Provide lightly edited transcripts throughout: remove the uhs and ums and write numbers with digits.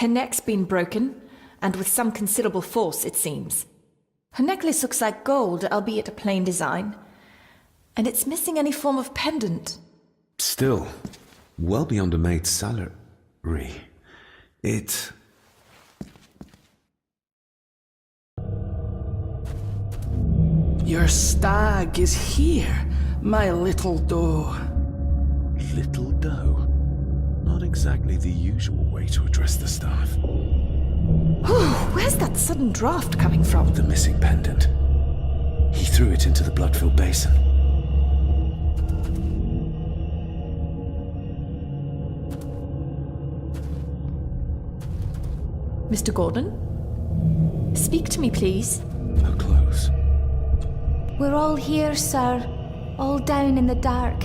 Her neck's been broken, and with some considerable force, it seems. Her necklace looks like gold, albeit a plain design. And it's missing any form of pendant. Still, well beyond a maid's salary. It... Your stag is here, my little doe. Little doe? Not exactly the usual way to address the staff. Where's that sudden draft coming from? The missing pendant. He threw it into the blood-filled basin. Mr. Gordon? Speak to me, please. Her clothes. We're all here, sir. All down in the dark.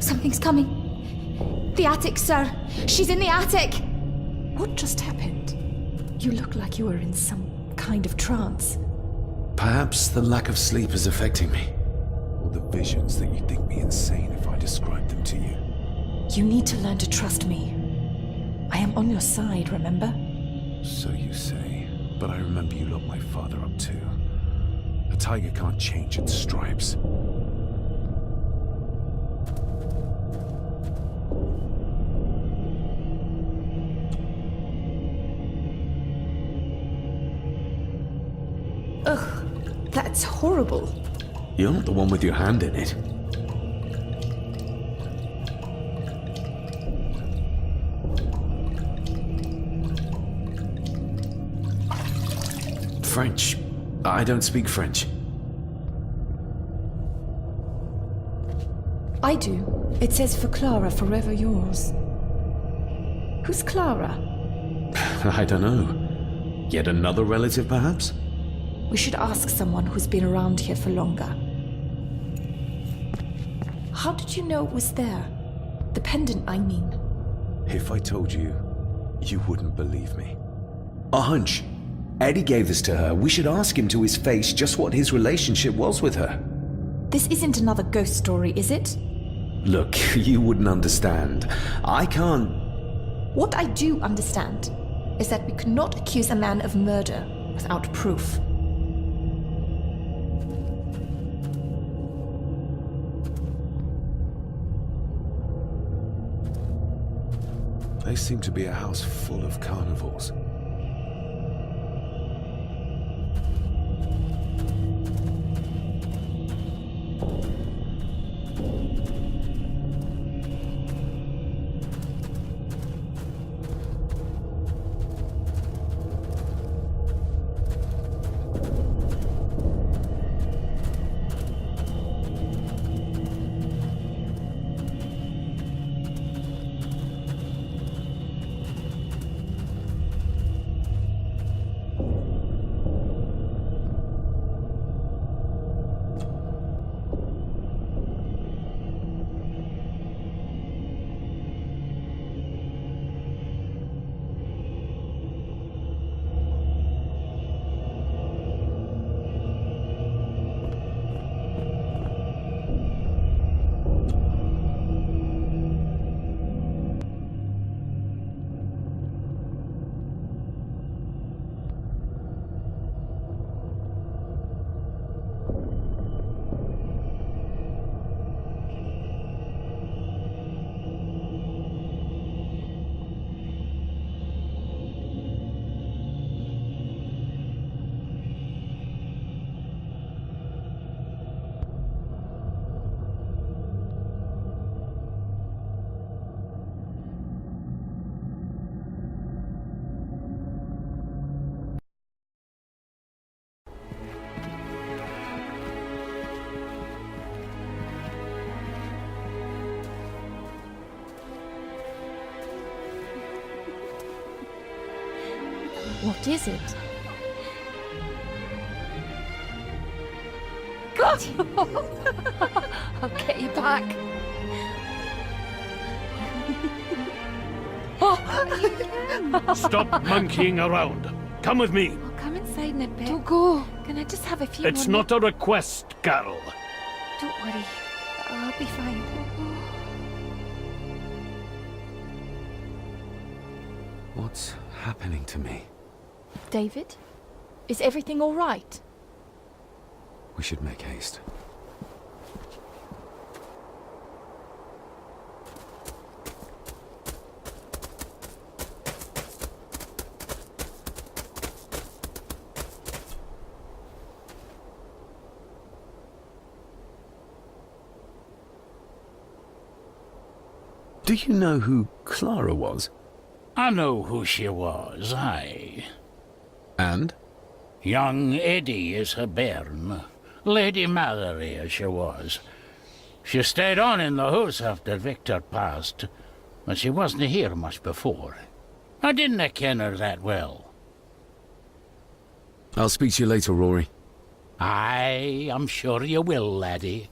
Something's coming. The attic, sir. She's in the attic. What just happened? You look like you were in some kind of trance. Perhaps the lack of sleep is affecting me. Or the visions that you'd think me insane if I described them to you. You need to learn to trust me. I am on your side, remember? So you say, but I remember you locked my father up too. A tiger can't change its stripes. Ugh, that's horrible. You're not the one with your hand in it. French. I don't speak French. I do. It says for Clara, forever yours. Who's Clara? I don't know. Yet another relative, perhaps? We should ask someone who's been around here for longer. How did you know it was there? The pendant, I mean. If I told you, you wouldn't believe me. A hunch. Eddie gave this to her. We should ask him to his face just what his relationship was with her. This isn't another ghost story, is it? Look, you wouldn't understand. I can't... What I do understand is that we could not accuse a man of murder without proof. They seem to be a house full of carnivores. What is it? I'll get you back. Stop monkeying around. Come with me. I'll come inside in a bit. Don't go. Can I just have a few It's more not a request, Carol. Don't worry. I'll be fine. What's happening to me? David? Is everything all right? We should make haste. Do you know who Clara was? I know who she was, aye. And? Young Eddie is her bairn. Lady Mallory, as she was. She stayed on in the house after Victor passed, but she wasn't here much before. I didn't ken her that well. I'll speak to you later, Rory. Aye, I'm sure you will, laddie.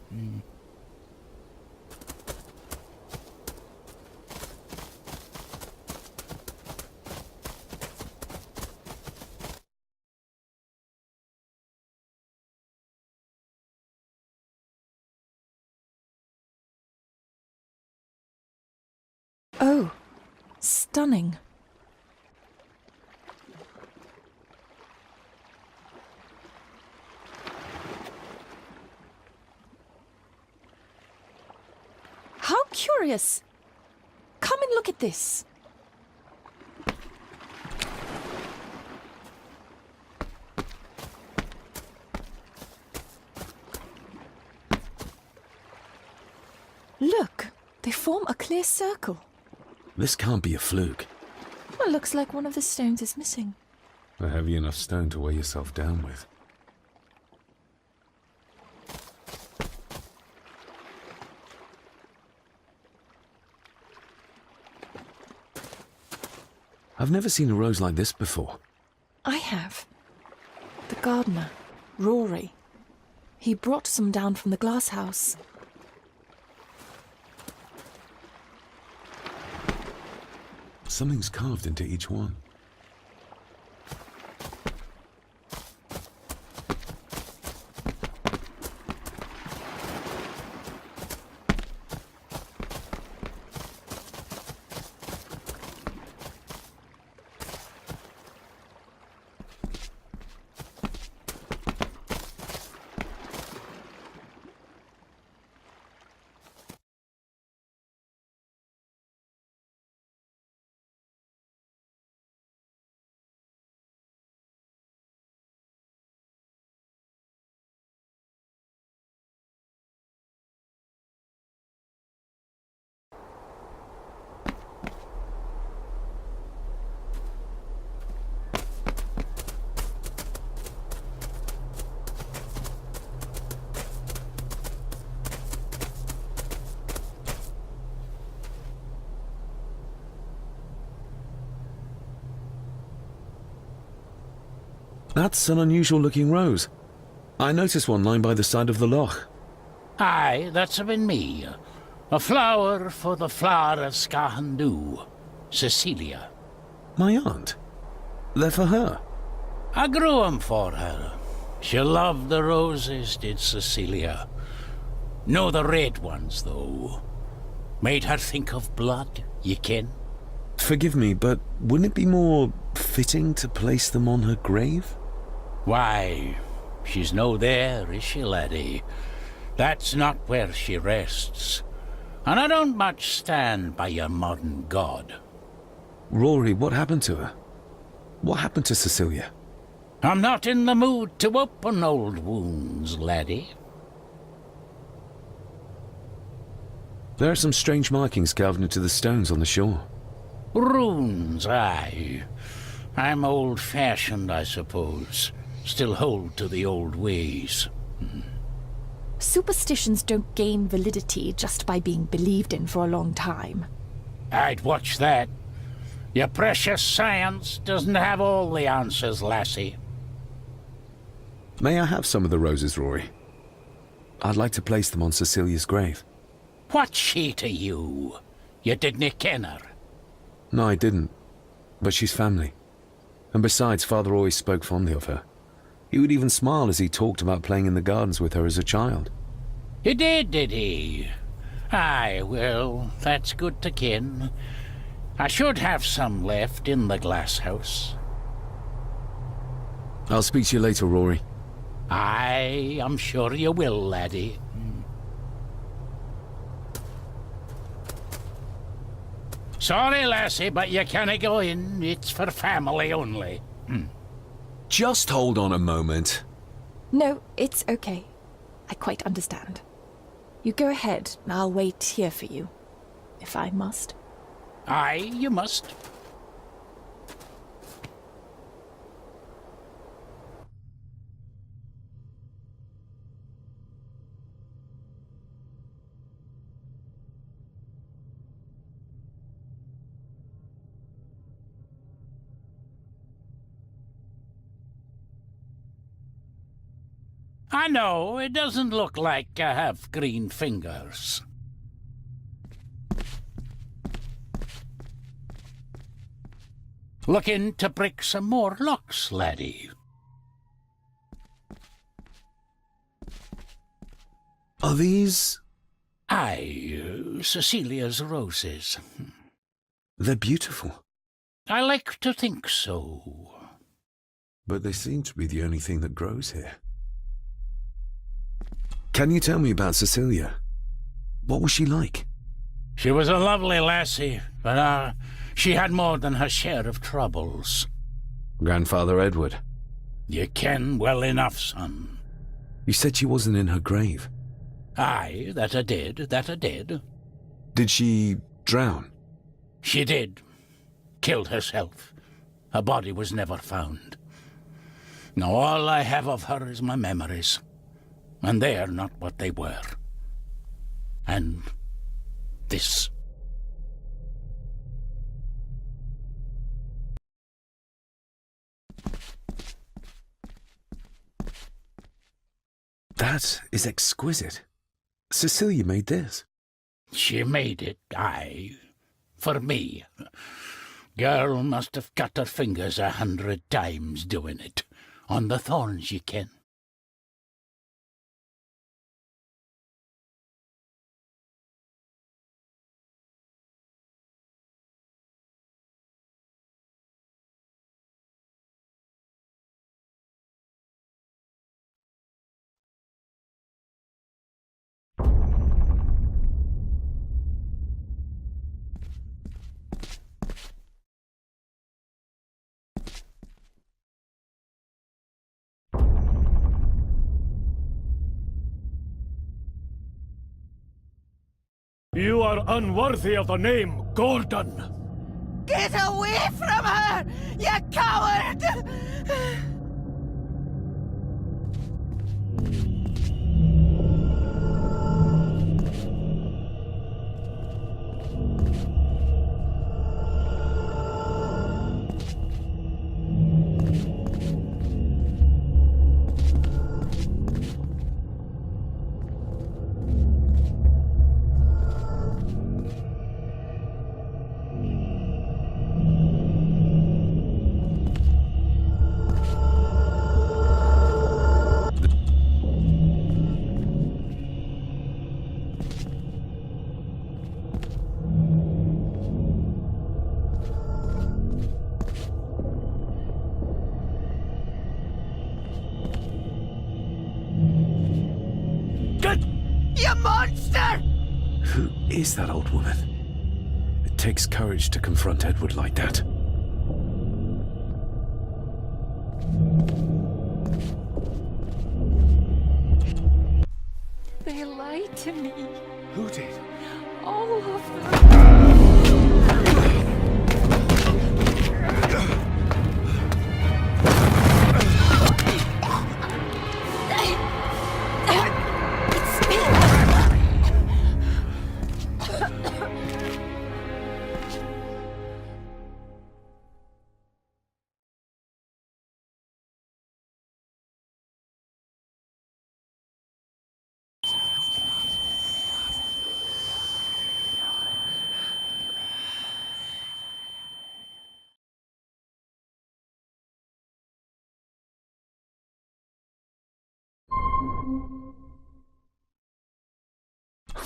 Oh, stunning. How curious. Come and look at this. Look, they form a clear circle. This can't be a fluke. Well, looks like one of the stones is missing. A heavy enough stone to weigh yourself down with. I've never seen a rose like this before. I have. The gardener, Rory. He brought some down from the glass house. Something's carved into each one. That's an unusual-looking rose. I noticed one lying by the side of the loch. Aye, that's been me. A flower for the flower of Scahandoo, Cecilia. My aunt? They're for her? I grew 'em for her. She loved the roses, did Cecilia. No the red ones, though. Made her think of blood, ye ken. Forgive me, but wouldn't it be more fitting to place them on her grave? Why, she's no there, is she, laddie? That's not where she rests. And I don't much stand by your modern god. Rory, what happened to her? What happened to Cecilia? I'm not in the mood to open old wounds, laddie. There are some strange markings carved into the stones on the shore. Runes, aye. I'm old-fashioned, I suppose. Still hold to the old ways. Superstitions don't gain validity just by being believed in for a long time. I'd watch that. Your precious science doesn't have all the answers, lassie. May I have some of the roses, Rory? I'd like to place them on Cecilia's grave. What's she to you? You didn't ken her. No, I didn't. But she's family. And besides, Father always spoke fondly of her. He would even smile as he talked about playing in the gardens with her as a child. He did he? Aye, well, that's good to ken. I should have some left in the glass house. I'll speak to you later, Rory. Aye, I'm sure you will, laddie. Sorry, lassie, but you can't go in. It's for family only. Just hold on a moment. No, it's okay. I quite understand. You go ahead, and I'll wait here for you, if I must. Aye, you must. I know, it doesn't look like I have green fingers. Looking to break some more locks, laddie. Are these... Aye, Cecilia's roses. They're beautiful. I like to think so. But they seem to be the only thing that grows here. Can you tell me about Cecilia? What was she like? She was a lovely lassie, but she had more than her share of troubles. Grandfather Edward. You ken well enough, son. You said she wasn't in her grave. Aye, that I did. Did she drown? She did. Killed herself. Her body was never found. Now all I have of her is my memories. And they are not what they were. And this. That is exquisite. Cecilia made this. She made it, aye. For me. Girl must have cut her fingers 100 times doing it. On the thorns, ye ken. You are unworthy of the name Gordon. Get away from her, you coward! You monster! Who is that old woman? It takes courage to confront Edward like that. They lied to me. Who did? All of them. It's me!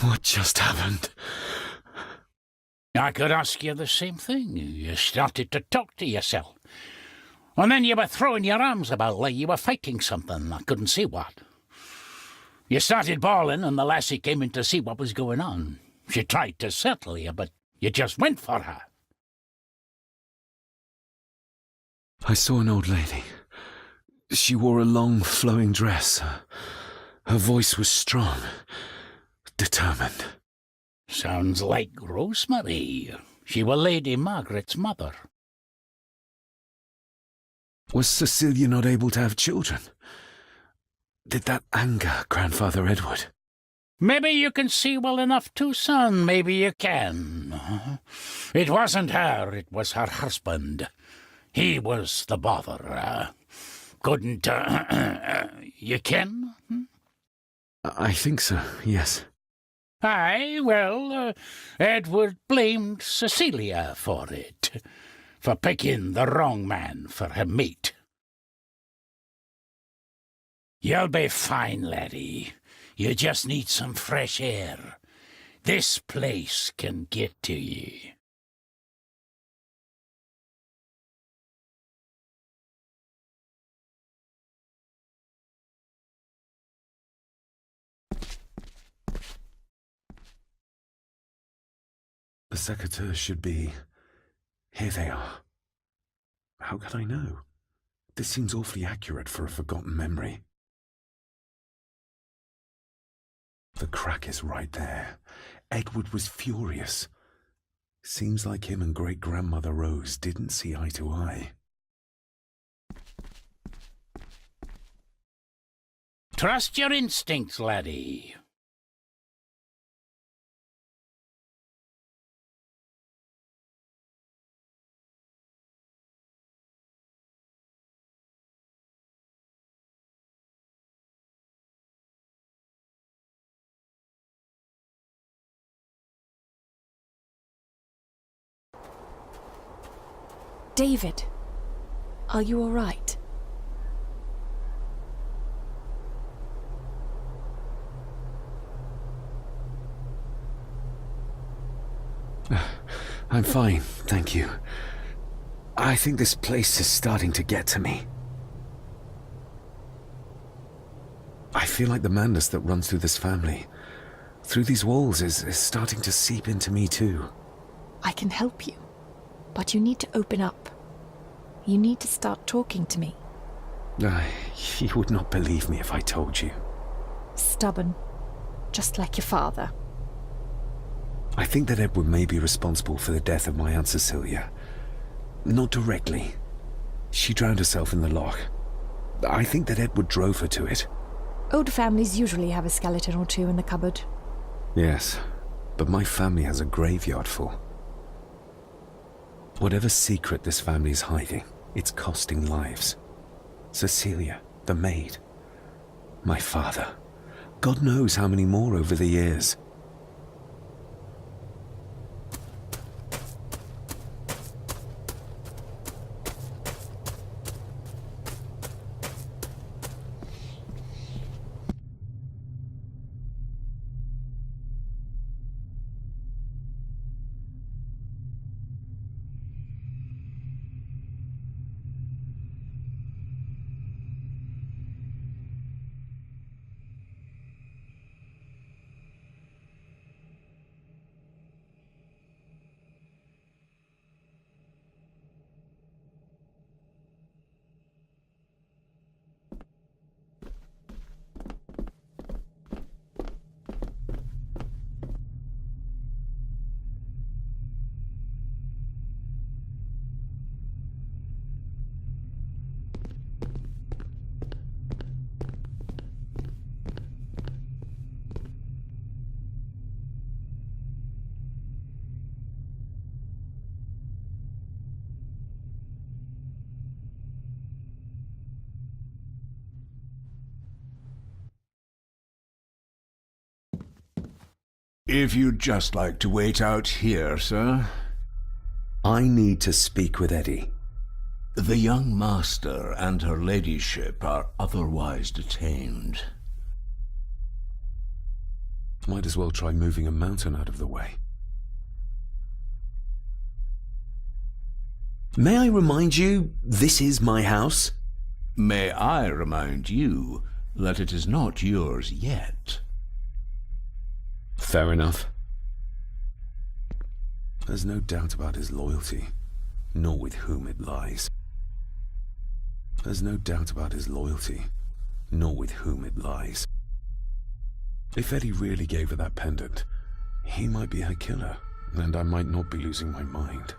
What just happened? I could ask you the same thing. You started to talk to yourself. And then you were throwing your arms about like you were fighting something. I couldn't see what. You started bawling and the lassie came in to see what was going on. She tried to settle you, but you just went for her. I saw an old lady. She wore a long, flowing dress. Her voice was strong, determined. Sounds like Rosemary. She was Lady Margaret's mother. Was Cecilia not able to have children? Did that anger Grandfather Edward? Maybe you can see well enough too, son. Maybe you can. It wasn't her, it was her husband. He was the bother. Couldn't, you ken? I think so, yes. Aye, well, Edward blamed Cecilia for it, for picking the wrong man for her mate. You'll be fine, laddie. You just need some fresh air. This place can get to ye. The secateurs should be... Here they are. How could I know? This seems awfully accurate for a forgotten memory. The crack is right there. Edward was furious. Seems like him and great-grandmother Rose didn't see eye to eye. Trust your instincts, laddie. David, are you all right? I'm fine, thank you. I think this place is starting to get to me. I feel like the madness that runs through this family, through these walls, is starting to seep into me too. I can help you, but you need to open up. You need to start talking to me. You would not believe me if I told you. Stubborn, just like your father. I think that Edward may be responsible for the death of my Aunt Cecilia. Not directly. She drowned herself in the loch. I think that Edward drove her to it. Old families usually have a skeleton or two in the cupboard. Yes, but my family has a graveyard full. Whatever secret this family is hiding, it's costing lives. Cecilia, the maid. My father. God knows how many more over the years. If you'd just like to wait out here, sir. I need to speak with Eddie. The young master and her ladyship are otherwise detained. Might as well try moving a mountain out of the way. May I remind you, this is my house? May I remind you that it is not yours yet? Fair enough. There's no doubt about his loyalty, nor with whom it lies. There's no doubt about his loyalty, nor with whom it lies. If Eddie really gave her that pendant, he might be her killer, and I might not be losing my mind.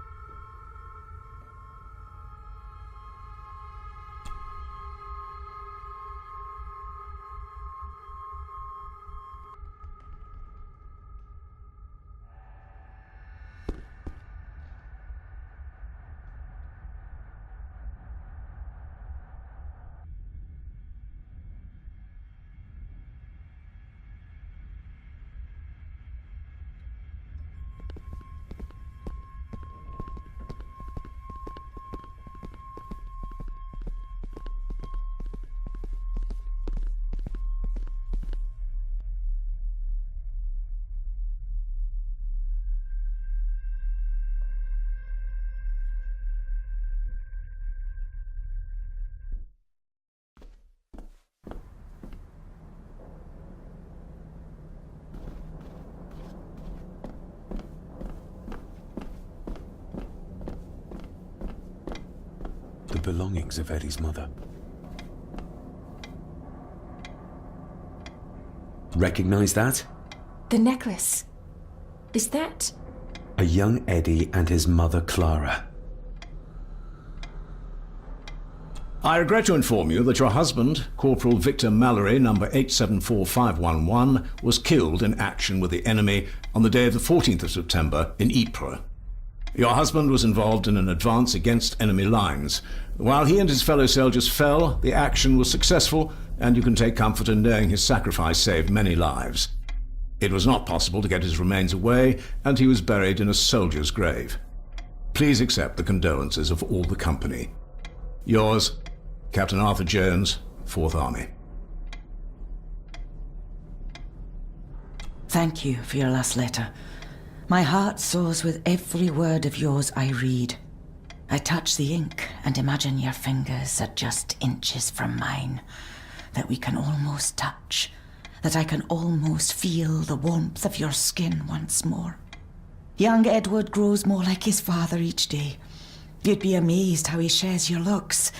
The belongings of Eddie's mother. Recognize that? The necklace. Is that... A young Eddie and his mother Clara. I regret to inform you that your husband, Corporal Victor Mallory, number 874511, was killed in action with the enemy on the day of the 14th of September in Ypres. Your husband was involved in an advance against enemy lines. While he and his fellow soldiers fell, the action was successful, and you can take comfort in knowing his sacrifice saved many lives. It was not possible to get his remains away, and he was buried in a soldier's grave. Please accept the condolences of all the company. Yours, Captain Arthur Jones, 4th Army. Thank you for your last letter. My heart soars with every word of yours I read. I touch the ink and imagine your fingers are just inches from mine, that we can almost touch, that I can almost feel the warmth of your skin once more. Young Edward grows more like his father each day. You'd be amazed how he shares your looks.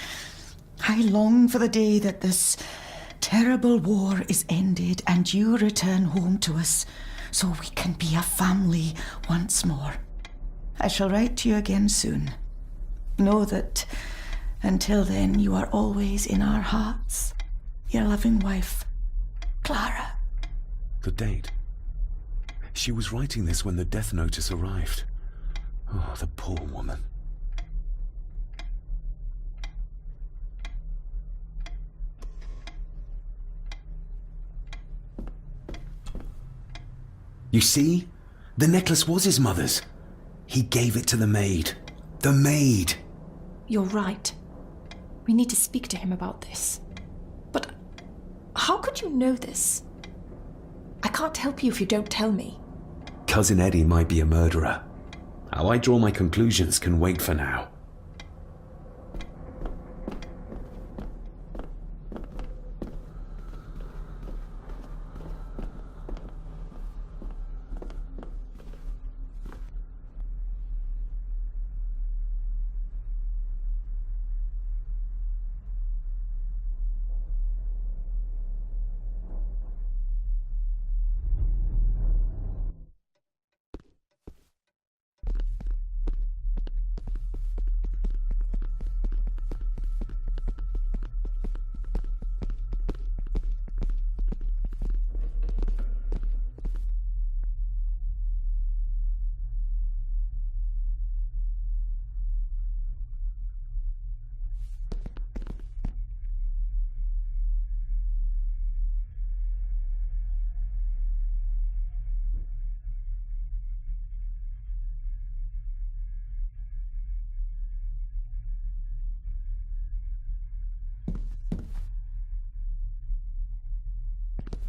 I long for the day that this terrible war is ended and you return home to us, so we can be a family once more. I shall write to you again soon. Know that until then you are always in our hearts. Your loving wife, Clara. The date. She was writing this when the death notice arrived. Oh, the poor woman. You see? The necklace was his mother's. He gave it to the maid. The maid! You're right. We need to speak to him about this. But how could you know this? I can't help you if you don't tell me. Cousin Eddie might be a murderer. How I draw my conclusions can wait for now.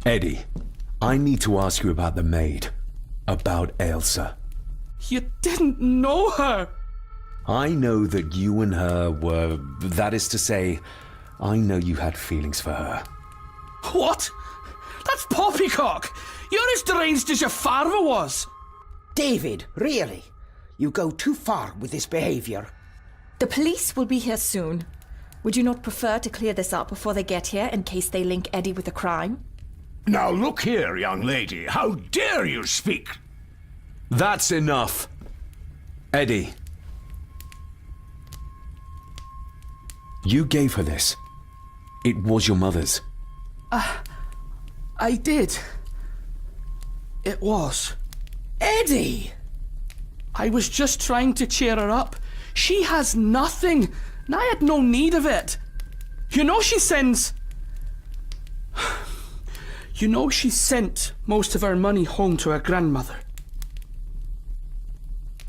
Eddie, I need to ask you about the maid. About Ailsa. You didn't know her! I know that you and her were... That is to say, I know you had feelings for her. What? That's poppycock! You're as deranged as your father was! David, really? You go too far with this behavior. The police will be here soon. Would you not prefer to clear this up before they get here in case they link Eddie with a crime? Now look here, young lady. How dare you speak? That's enough. Eddie. You gave her this. It was your mother's. I did. It was. Eddie! I was just trying to cheer her up. She has nothing, and I had no need of it. You know she sends... You know she sent most of her money home to her grandmother.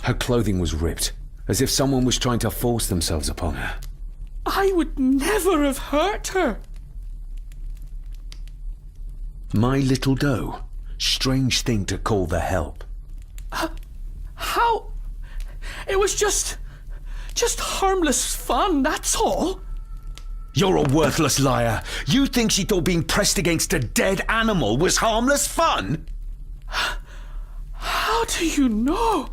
Her clothing was ripped, as if someone was trying to force themselves upon her. I would never have hurt her. My little doe. Strange thing to call the help. How? It was just harmless fun, that's all. You're a worthless liar. You think she thought being pressed against a dead animal was harmless fun? How do you know?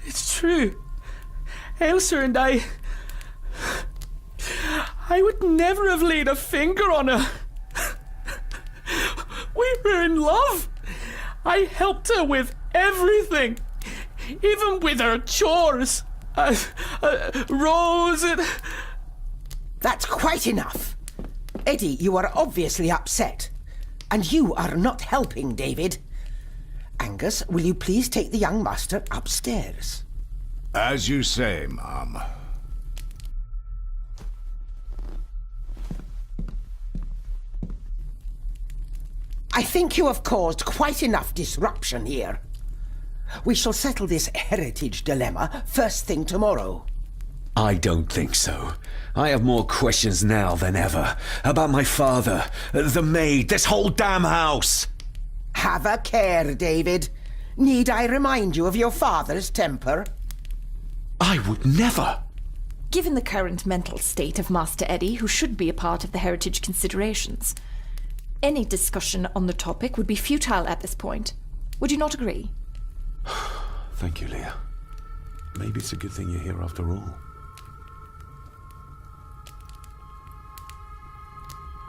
It's true. Elsa and I would never have laid a finger on her. We were in love. I helped her with everything, even with her chores. Rose and... That's quite enough. Eddie, you are obviously upset. And you are not helping, David. Angus, will you please take the young master upstairs? As you say, Mum. I think you have caused quite enough disruption here. We shall settle this heritage dilemma first thing tomorrow. I don't think so. I have more questions now than ever. About my father, the maid, this whole damn house. Have a care, David. Need I remind you of your father's temper? I would never. Given the current mental state of Master Eddie, who should be a part of the heritage considerations, any discussion on the topic would be futile at this point. Would you not agree? Thank you, Leah. Maybe it's a good thing you're here after all.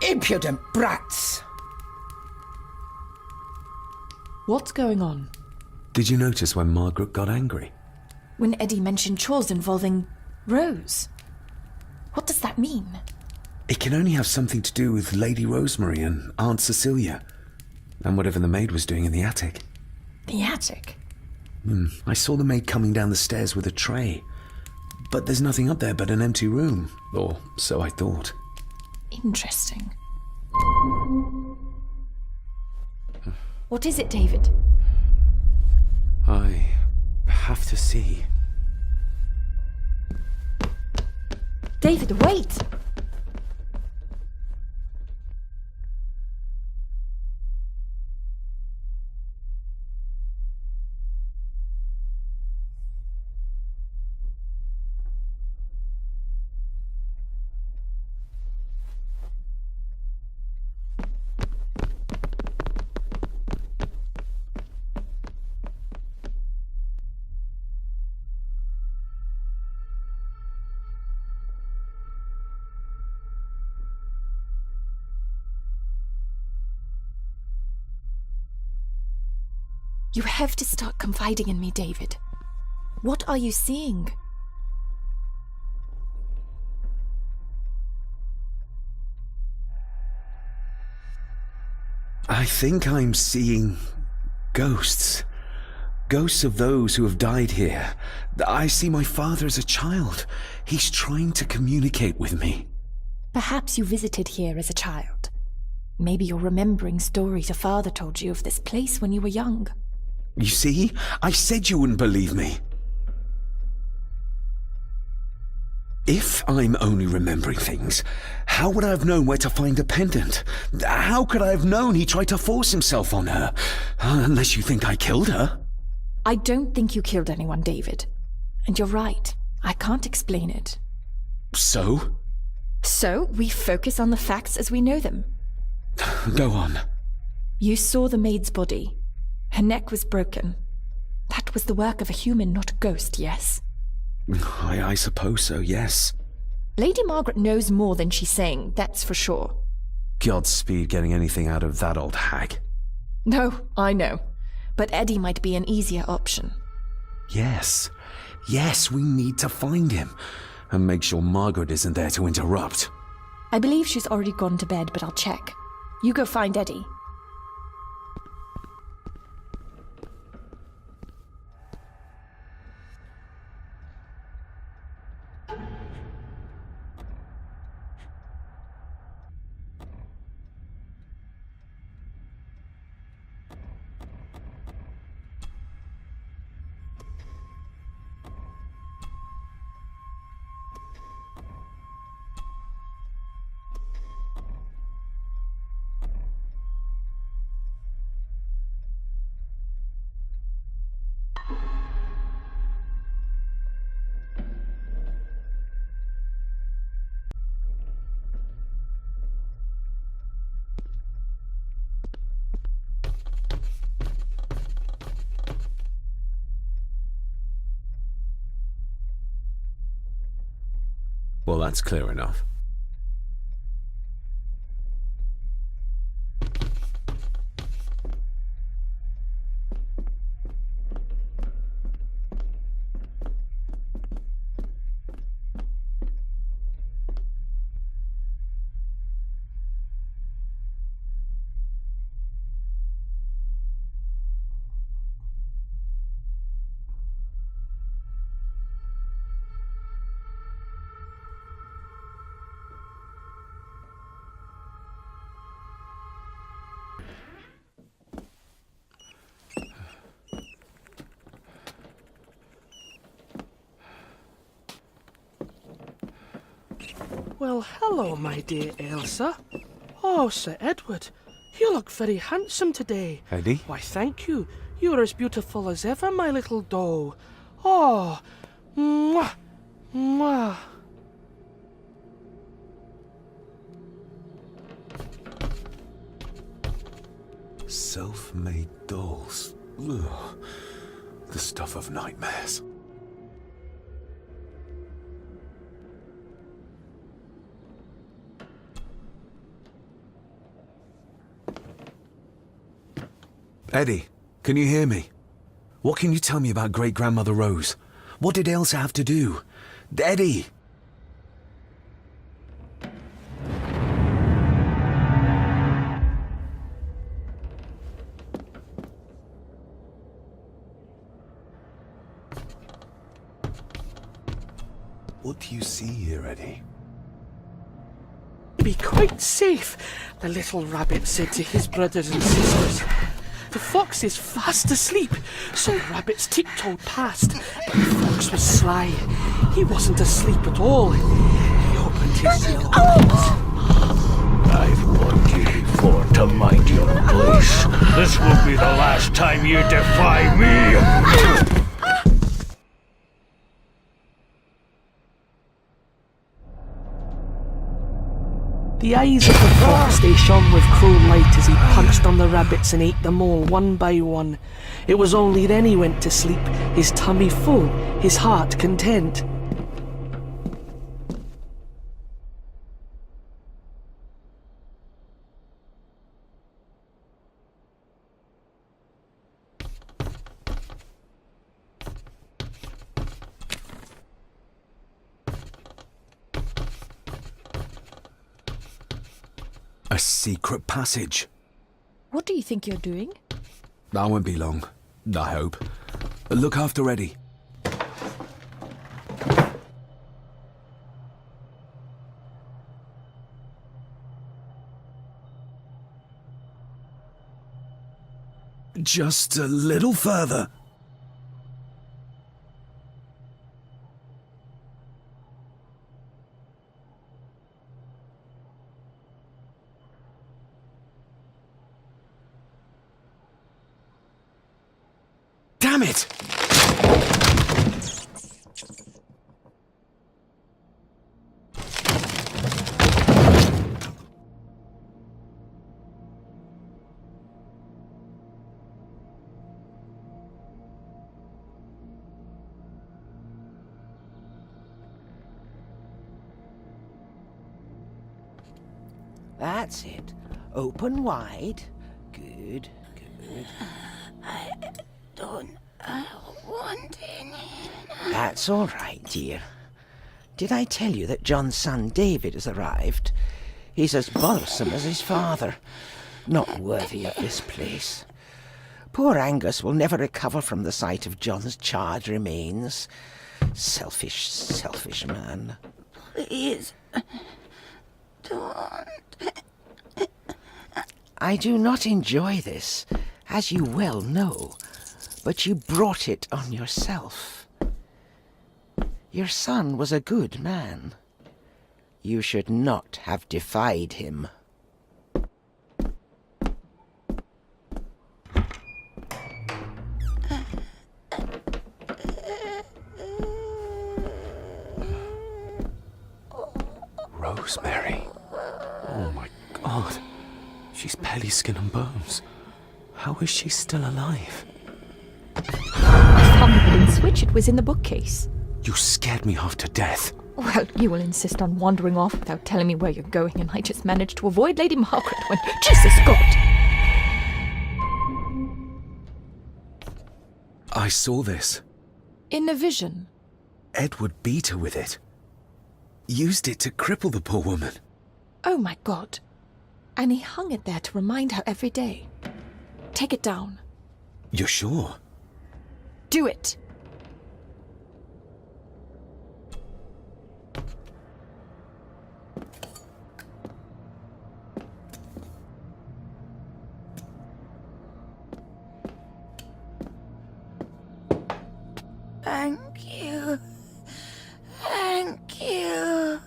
Impudent brats! What's going on? Did you notice when Margaret got angry? When Eddie mentioned chores involving Rose. What does that mean? It can only have something to do with Lady Rosemary and Aunt Cecilia, and whatever the maid was doing in the attic. The attic? I saw the maid coming down the stairs with a tray, but there's nothing up there but an empty room, or so I thought. Interesting. What is it, David? I have to see. David, wait! You have to start confiding in me, David. What are you seeing? I think I'm seeing ghosts. Ghosts of those who have died here. I see my father as a child. He's trying to communicate with me. Perhaps you visited here as a child. Maybe you're remembering stories your father told you of this place when you were young. You see? I said you wouldn't believe me. If I'm only remembering things, how would I have known where to find a pendant? How could I have known he tried to force himself on her? Unless you think I killed her. I don't think you killed anyone, David. And you're right. I can't explain it. So? So, we focus on the facts as we know them. Go on. You saw the maid's body. Her neck was broken. That was the work of a human, not a ghost, yes? I suppose so, yes. Lady Margaret knows more than she's saying, that's for sure. Godspeed getting anything out of that old hag. No, I know. But Eddie might be an easier option. Yes. Yes, we need to find him. And make sure Margaret isn't there to interrupt. I believe she's already gone to bed, but I'll check. You go find Eddie. Well, that's clear enough. Well, hello, my dear Elsa. Oh, Sir Edward, you look very handsome today. Eddie? Why, thank you. You're as beautiful as ever, my little doe. Oh, mwah, mwah. Self-made dolls. Ugh. The stuff of nightmares. Eddie, can you hear me? What can you tell me about Great-Grandmother Rose? What did Elsa have to do? Eddie! What do you see here, Eddie? Be quite safe, the little rabbit said to his brothers and sisters. The fox is fast asleep, so the rabbits tiptoed past. But the fox was sly. He wasn't asleep at all. He opened his yellow eyes. I've warned you before to mind your place. This will be the last time you defy me. The eyes of the fox, they shone with cruel light as he punched on the rabbits and ate them all one by one. It was only then he went to sleep, his tummy full, his heart content. A secret passage. What do you think you're doing? I won't be long, I hope. Look after Eddie. Just a little further. Damn it! That's it. Open wide. Good, good. I don't want any. That's all right, dear. Did I tell you that John's son David has arrived? He's as bothersome as his father. Not worthy of this place. Poor Angus will never recover from the sight of John's charred remains. Selfish, selfish man. Please, don't. I do not enjoy this, as you well know, but you brought it on yourself. Your son was a good man. You should not have defied him. Rosemary. Oh my God. She's barely skin and bones. How is she still alive? I found the hidden switch. It was in the bookcase. You scared me half to death. Well, you will insist on wandering off without telling me where you're going, and I just managed to avoid Lady Margaret when... Jesus God! I saw this. In a vision. Edward beat her with it. Used it to cripple the poor woman. Oh my God. And he hung it there to remind her every day. Take it down. You're sure? Do it. Thank you. Thank you.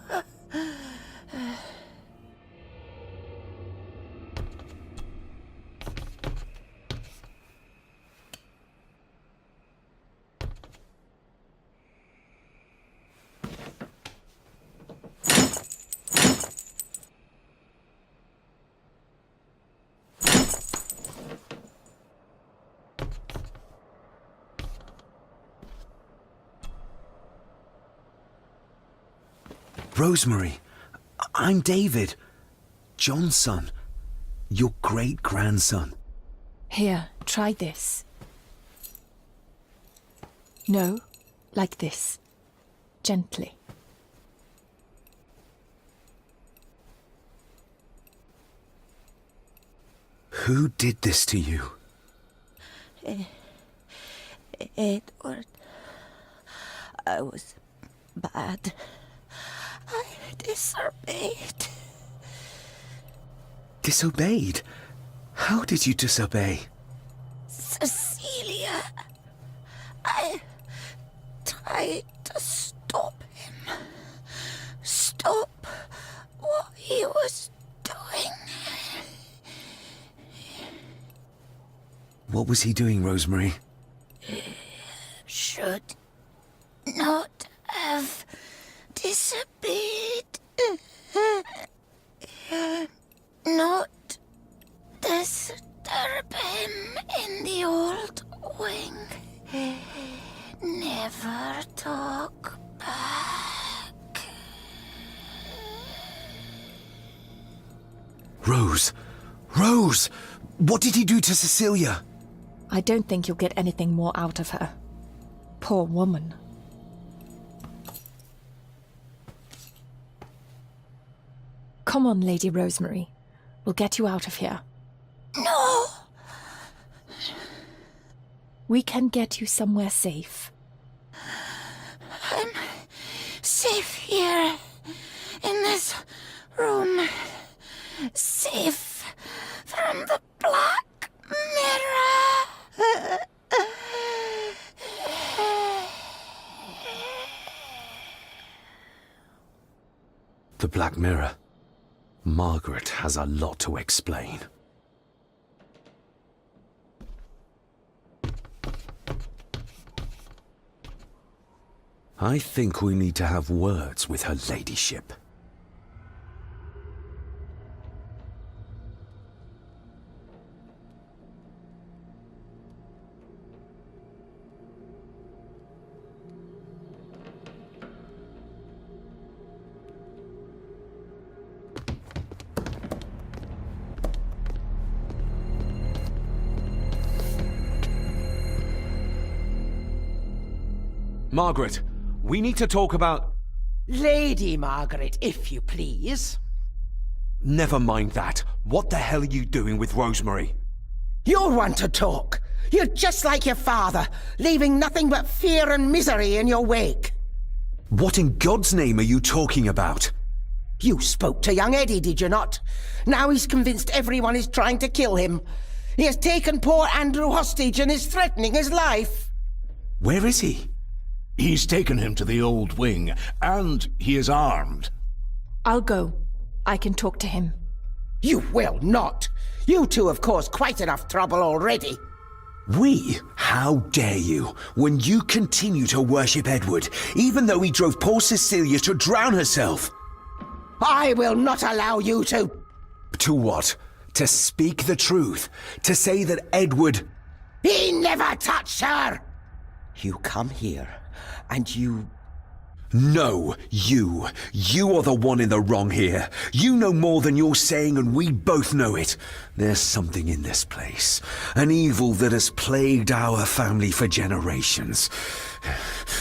Rosemary, I'm David. John's son. Your great-grandson. Here, try this. No, like this. Gently. Who did this to you? Edward, I was bad. I disobeyed. Disobeyed? How did you disobey? Cecilia, I tried to stop him. Stop what he was doing. What was he doing, Rosemary? Should not have disobeyed. Not disturb him in the old wing. Never talk back. Rose! Rose! What did he do to Cecilia? I don't think you'll get anything more out of her. Poor woman. Come on, Lady Rosemary. We'll get you out of here. No! We can get you somewhere safe. I'm safe here, in this room. Safe from the Black Mirror. The Black Mirror. Margaret has a lot to explain. I think we need to have words with her ladyship. Margaret, we need to talk about... Lady Margaret, if you please. Never mind that. What the hell are you doing with Rosemary? You're one to talk. You're just like your father, leaving nothing but fear and misery in your wake. What in God's name are you talking about? You spoke to young Eddie, did you not? Now he's convinced everyone is trying to kill him. He has taken poor Andrew hostage and is threatening his life. Where is he? He's taken him to the old wing, and he is armed. I'll go. I can talk to him. You will not. You two have caused quite enough trouble already. We? How dare you, when you continue to worship Edward, even though he drove poor Cecilia to drown herself? I will not allow you to... To what? To speak the truth? To say that Edward... He never touched her! You come here, and you... No, you. You are the one in the wrong here. You know more than you're saying, and we both know it. There's something in this place. An evil that has plagued our family for generations.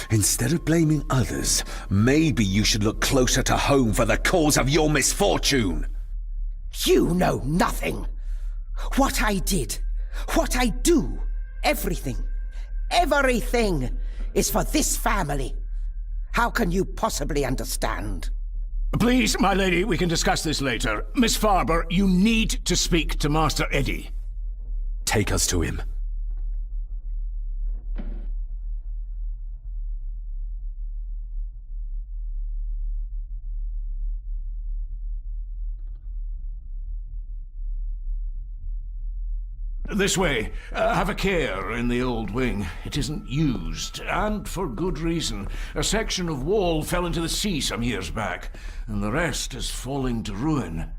Instead of blaming others, maybe you should look closer to home for the cause of your misfortune. You know nothing. What I did, what I do, everything is for this family. How can you possibly understand? Please, my lady, we can discuss this later. Miss Farber, you need to speak to Master Eddie. Take us to him. This way. Have a care in the old wing. It isn't used, and for good reason. A section of wall fell into the sea some years back, and the rest is falling to ruin.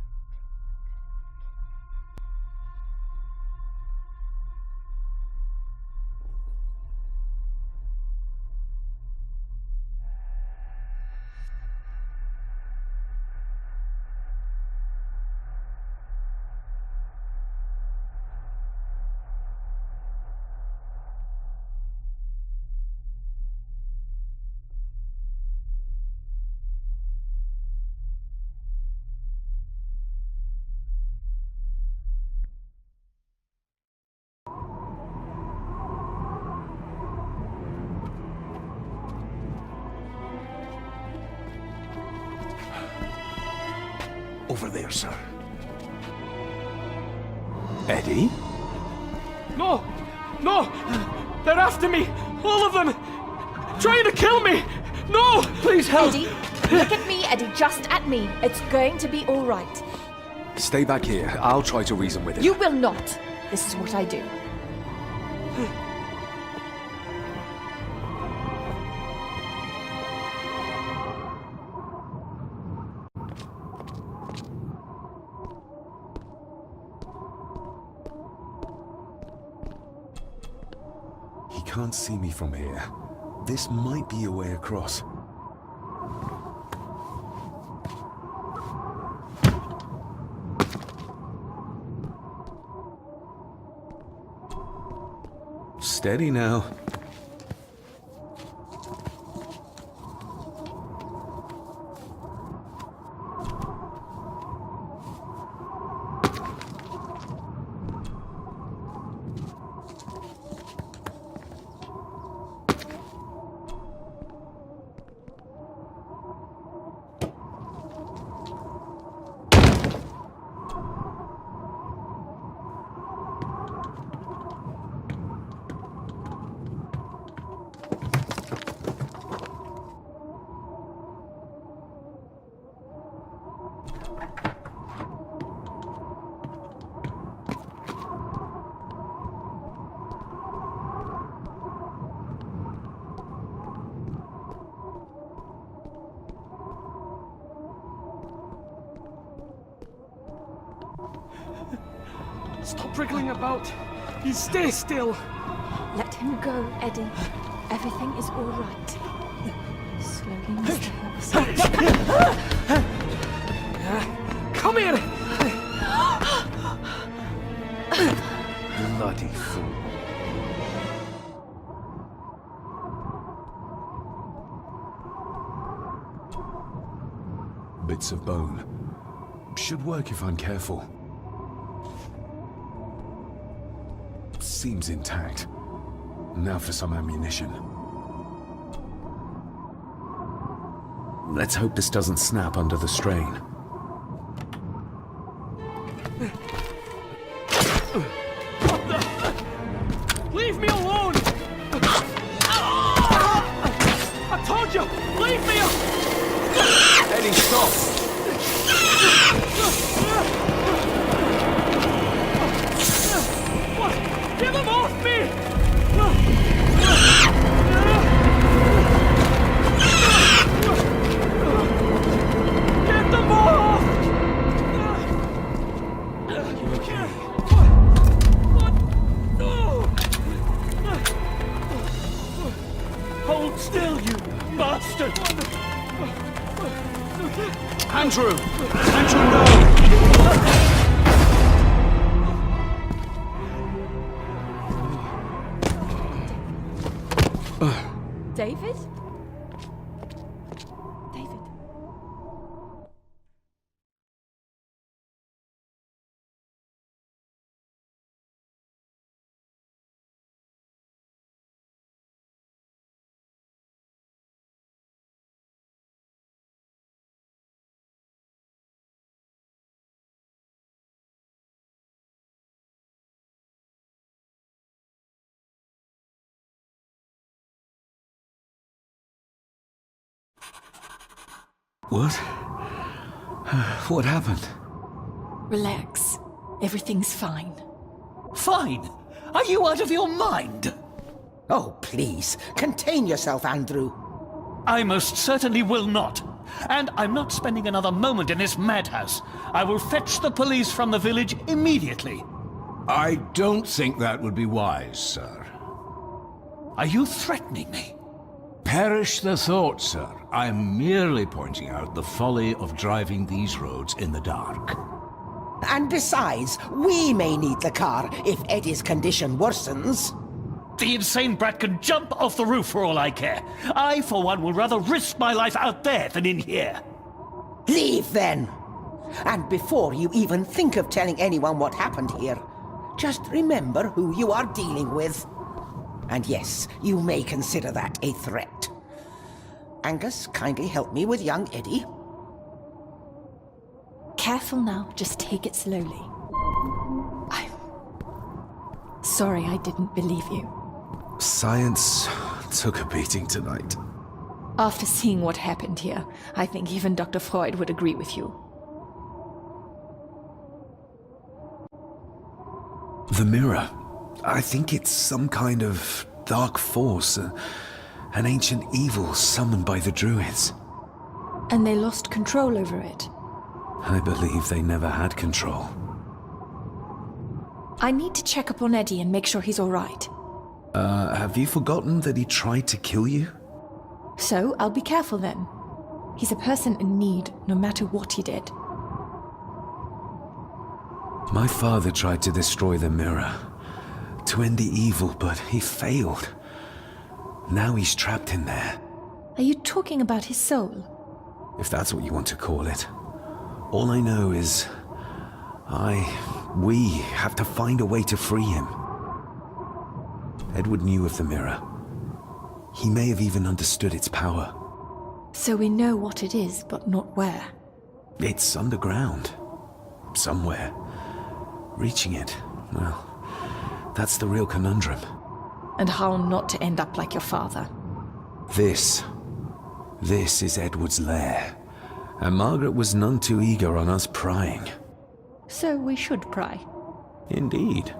Over there, sir. Eddie? No! No! They're after me! All of them! Trying to kill me! No! Please help! Eddie, look at me, Eddie, just at me. It's going to be all right. Stay back here. I'll try to reason with him. You will not. This is what I do. He can't see me from here. This might be a way across. Steady now. Stop wriggling about. You stay still. Let him go, Eddie. Everything is all right. Slowly, Mr. Herbison. Come here! Bloody fool. bits of bone. Should work if I'm careful. Seems intact. Now for some ammunition. Let's hope this doesn't snap under the strain. Leave me alone! I told you! Leave me alone! Eddie, stop! What? Get them off me! Get them off! You okay? Hold still, you bastard! Andrew! Andrew, no! David? David? What? What happened? Relax. Everything's fine. Fine. Are you out of your mind? Oh, please, contain yourself, Andrew. I most certainly will not. And I'm not spending another moment in this madhouse. I will fetch the police from the village immediately. I don't think that would be wise, sir. Are you threatening me? Perish the thought, sir. I am merely pointing out the folly of driving these roads in the dark. And besides, we may need the car if Eddie's condition worsens. The insane brat can jump off the roof for all I care. I, for one, will rather risk my life out there than in here. Leave, then. And before you even think of telling anyone what happened here, just remember who you are dealing with. And yes, you may consider that a threat. Angus, kindly help me with young Eddie. Careful now, just take it slowly. I'm sorry I didn't believe you. Science took a beating tonight. After seeing what happened here, I think even Dr. Freud would agree with you. The mirror. I think it's some kind of dark force, an ancient evil summoned by the Druids. And they lost control over it. I believe they never had control. I need to check up on Eddie and make sure he's all right. Have you forgotten that he tried to kill you? So, I'll be careful then. He's a person in need, no matter what he did. My father tried to destroy the mirror, to end the evil, but he failed. Now he's trapped in there. Are you talking about his soul? If that's what you want to call it. All I know is... we have to find a way to free him. Edward knew of the mirror. He may have even understood its power. So we know what it is, but not where. It's underground. Somewhere. Reaching it, well, that's the real conundrum. And how not to end up like your father. This is Edward's lair. And Margaret was none too eager on us prying. So we should pry. Indeed.